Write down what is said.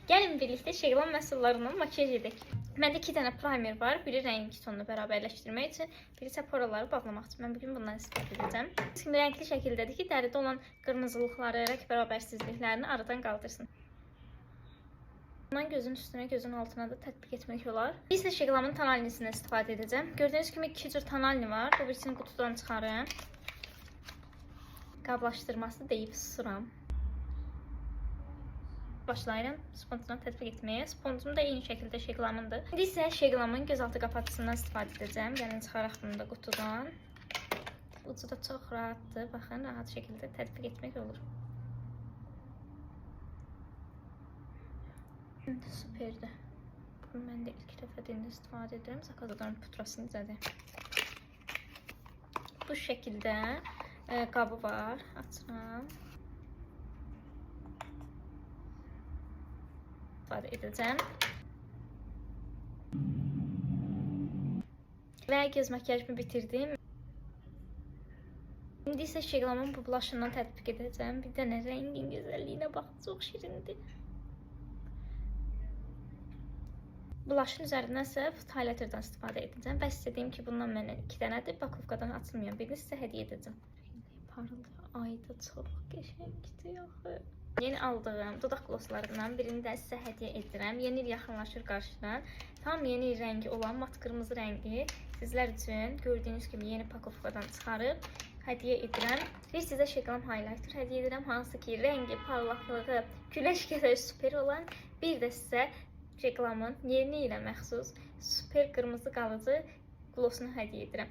Gəlin birlikdə Şeglan məhsullarından makiyaj edək. Məndə 2 dənə primer var. Biri rəngi tonunu bərabərləşdirmək üçün, biri isə poraları bağlamaq üçün. Mən bugün bundan istifadə edəcəm. Şimdi rəngli şəkildədir ki, dəridə olan qırmızılıqları, rəng bərabərsizliklərini aradan qaldırsın. Bundan gözün üstünə, gözün altına da tətbiq etmək olar. Biz də Şeglanın tonalnisindən istifadə edəcəm. Gördüyünüz kimi 2 cür tonalni var. Bu birisini qutudan çıxarım. Qablaşdırmasını deyib susuram. Başlayıram sponjdan tətbiq etməyə. Sponjum da eyni şəkildə Şeglanındır. İndi isə Şeglanın gözaltı qapatıcısından istifadə edəcəm. Gəlin çıxaraq bunu da qutudan. Ucu da çox rahatdır. Baxın, rahat şəkildə tətbiq etmək olur. Süperdir. Bunu mən də ilk dəfə dində istifadə edirəm. Zakazadan pudrası necədir? Bu şəkildə qabı var. Açıram. İstifadə edəcəm. Və göz makiyajımı bitirdim. İndi isə Şeglanın bu blushından tətbiq edəcəm. Bir dənə rəngin gözəlliyinə bax, çox şirindir. Blushın üzərindən isə Food Highlighter'dan istifadə edəcəm. Və istədiyim ki, bundan mənə 2 dənədir. Bakovkadan açılmayan birini sizə hədiyyə edəcəm. Parıldı. Ay da çox qəşəngdir yaxı. Yeni aldığım dodaq glosslarından birini də sizə hədiyyə edirəm. Yeni il yaxınlaşır qarşıdan. Tam yeni rəngi olan mat qırmızı rəngi sizlər üçün gördüyünüz kimi yeni pakovkadan çıxarıb hədiyyə edirəm. Bir sizə Şeglan Highlighter hədiyyə edirəm. Hansı ki, rəngi, parlaqlığı, güləş qədər super olan. Bir də sizə Şeglanın yeni ilə məxsus super qırmızı qalıcı glossunu hədiyyə edirəm.